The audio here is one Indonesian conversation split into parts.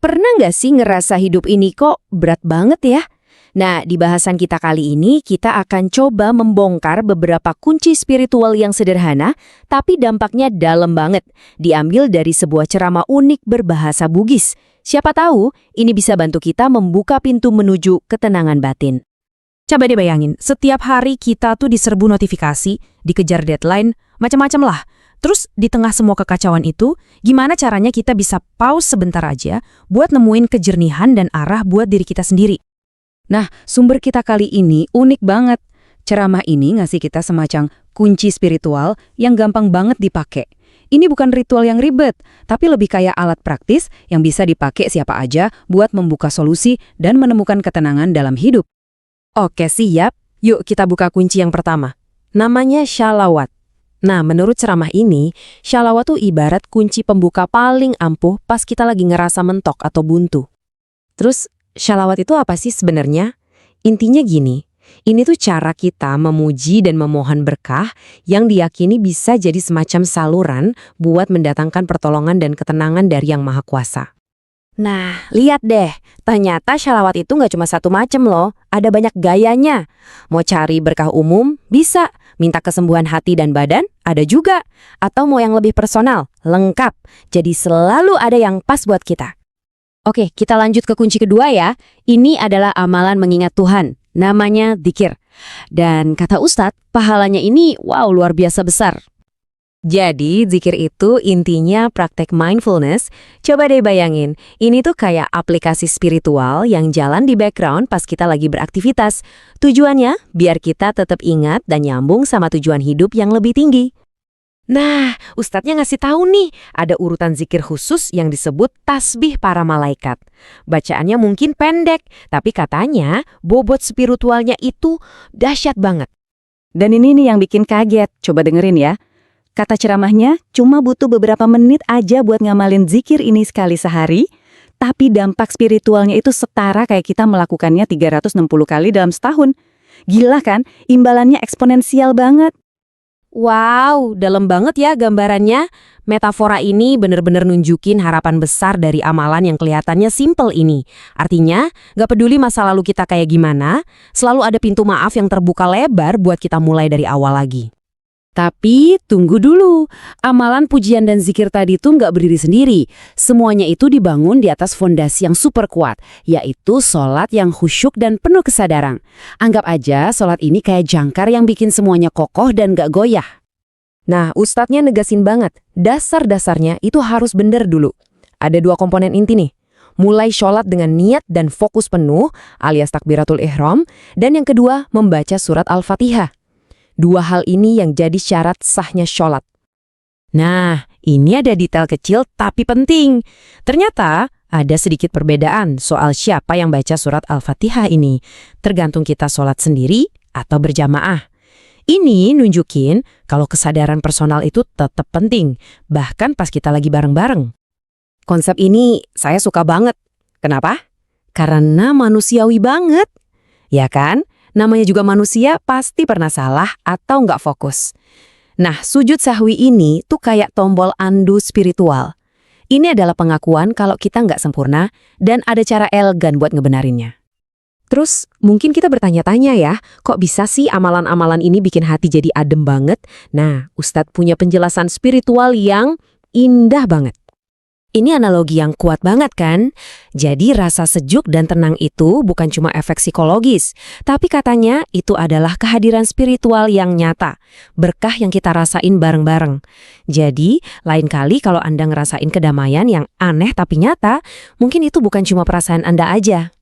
Pernah nggak sih ngerasa hidup ini kok berat banget ya? Nah, di bahasan kita kali ini, kita akan coba membongkar beberapa kunci spiritual yang sederhana, tapi dampaknya dalam banget. Diambil dari sebuah ceramah unik berbahasa Bugis. Siapa tahu, ini bisa bantu kita membuka pintu menuju ketenangan batin. Coba deh bayangin, setiap hari kita tuh diserbu notifikasi, dikejar deadline, macam-macam lah. Terus di tengah semua kekacauan itu, gimana caranya kita bisa pause sebentar aja buat nemuin kejernihan dan arah buat diri kita sendiri? Nah, sumber kita kali ini unik banget. Ceramah ini ngasih kita semacam kunci spiritual yang gampang banget dipakai. Ini bukan ritual yang ribet, tapi lebih kayak alat praktis yang bisa dipakai siapa aja buat membuka solusi dan menemukan ketenangan dalam hidup. Oke, siap. Yuk kita buka kunci yang pertama. Namanya shalawat. Nah, menurut ceramah ini, shalawat tuh ibarat kunci pembuka paling ampuh pas kita lagi ngerasa mentok atau buntu. Terus, shalawat itu apa sih sebenarnya? Intinya gini, ini tuh cara kita memuji dan memohon berkah yang diyakini bisa jadi semacam saluran buat mendatangkan pertolongan dan ketenangan dari Yang Maha Kuasa. Nah, lihat deh, ternyata shalawat itu nggak cuma satu macam loh, ada banyak gayanya. Mau cari berkah umum, bisa. Minta kesembuhan hati dan badan, ada juga. Atau mau yang lebih personal, lengkap. Jadi selalu ada yang pas buat kita. Oke, kita lanjut ke kunci kedua ya. Ini adalah amalan mengingat Tuhan, namanya dzikir. Dan kata Ustadz, pahalanya ini wow luar biasa besar. Jadi, zikir itu intinya praktek mindfulness. Coba deh bayangin, ini tuh kayak aplikasi spiritual yang jalan di background pas kita lagi beraktivitas. Tujuannya, biar kita tetap ingat dan nyambung sama tujuan hidup yang lebih tinggi. Nah, Ustadznya ngasih tahu nih, ada urutan zikir khusus yang disebut tasbih para malaikat. Bacaannya mungkin pendek, tapi katanya bobot spiritualnya itu dahsyat banget. Dan ini nih yang bikin kaget, coba dengerin ya. Kata ceramahnya, cuma butuh beberapa menit aja buat ngamalin zikir ini sekali sehari, tapi dampak spiritualnya itu setara kayak kita melakukannya 360 kali dalam setahun. Gila kan? Imbalannya eksponensial banget. Wow, dalam banget ya gambarannya. Metafora ini bener-bener nunjukin harapan besar dari amalan yang kelihatannya simple ini. Artinya, gak peduli masa lalu kita kayak gimana, selalu ada pintu maaf yang terbuka lebar buat kita mulai dari awal lagi. Tapi tunggu dulu, amalan pujian dan zikir tadi tuh nggak berdiri sendiri. Semuanya itu dibangun di atas fondasi yang super kuat, yaitu sholat yang khusyuk dan penuh kesadaran. Anggap aja sholat ini kayak jangkar yang bikin semuanya kokoh dan nggak goyah. Nah, ustadznya negasin banget, dasar-dasarnya itu harus bener dulu. Ada dua komponen inti nih. Mulai sholat dengan niat dan fokus penuh, alias takbiratul ihram, dan yang kedua, membaca surat Al-Fatihah. Dua hal ini yang jadi syarat sahnya sholat. Nah, ini ada detail kecil tapi penting. Ternyata ada sedikit perbedaan soal siapa yang baca surat Al-Fatihah ini. Tergantung kita sholat sendiri atau berjamaah. Ini nunjukin kalau kesadaran personal itu tetap penting, bahkan pas kita lagi bareng-bareng. Konsep ini saya suka banget. Kenapa? Karena manusiawi banget. Ya kan? Namanya juga manusia pasti pernah salah atau nggak fokus. Nah, sujud sahwi ini tuh kayak tombol undo spiritual. Ini adalah pengakuan kalau kita nggak sempurna dan ada cara elegan buat ngebenarinnya. Terus, mungkin kita bertanya-tanya ya, kok bisa sih amalan-amalan ini bikin hati jadi adem banget? Nah, Ustadz punya penjelasan spiritual yang indah banget. Ini analogi yang kuat banget kan? Jadi rasa sejuk dan tenang itu bukan cuma efek psikologis, tapi katanya itu adalah kehadiran spiritual yang nyata, berkah yang kita rasain bareng-bareng. Jadi, lain kali kalau Anda ngerasain kedamaian yang aneh tapi nyata, mungkin itu bukan cuma perasaan Anda aja.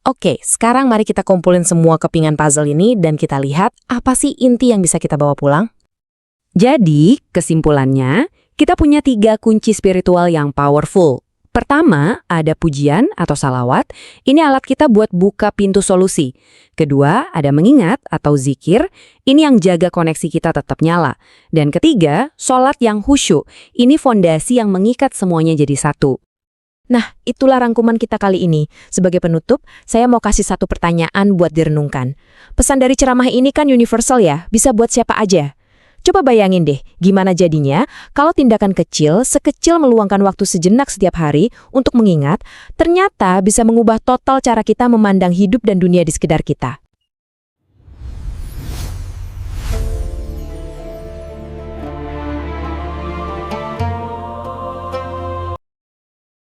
Oke, sekarang mari kita kumpulin semua kepingan puzzle ini dan kita lihat apa sih inti yang bisa kita bawa pulang. Jadi, kesimpulannya, kita punya 3 kunci spiritual yang powerful. Pertama, ada pujian atau salawat. Ini alat kita buat buka pintu solusi. Kedua, ada mengingat atau zikir. Ini yang jaga koneksi kita tetap nyala. Dan ketiga, sholat yang khusyuk. Ini fondasi yang mengikat semuanya jadi satu. Nah, itulah rangkuman kita kali ini. Sebagai penutup, saya mau kasih satu pertanyaan buat direnungkan. Pesan dari ceramah ini kan universal ya, bisa buat siapa aja. Coba bayangin deh, gimana jadinya kalau tindakan kecil, sekecil meluangkan waktu sejenak setiap hari untuk mengingat, ternyata bisa mengubah total cara kita memandang hidup dan dunia di sekitar kita.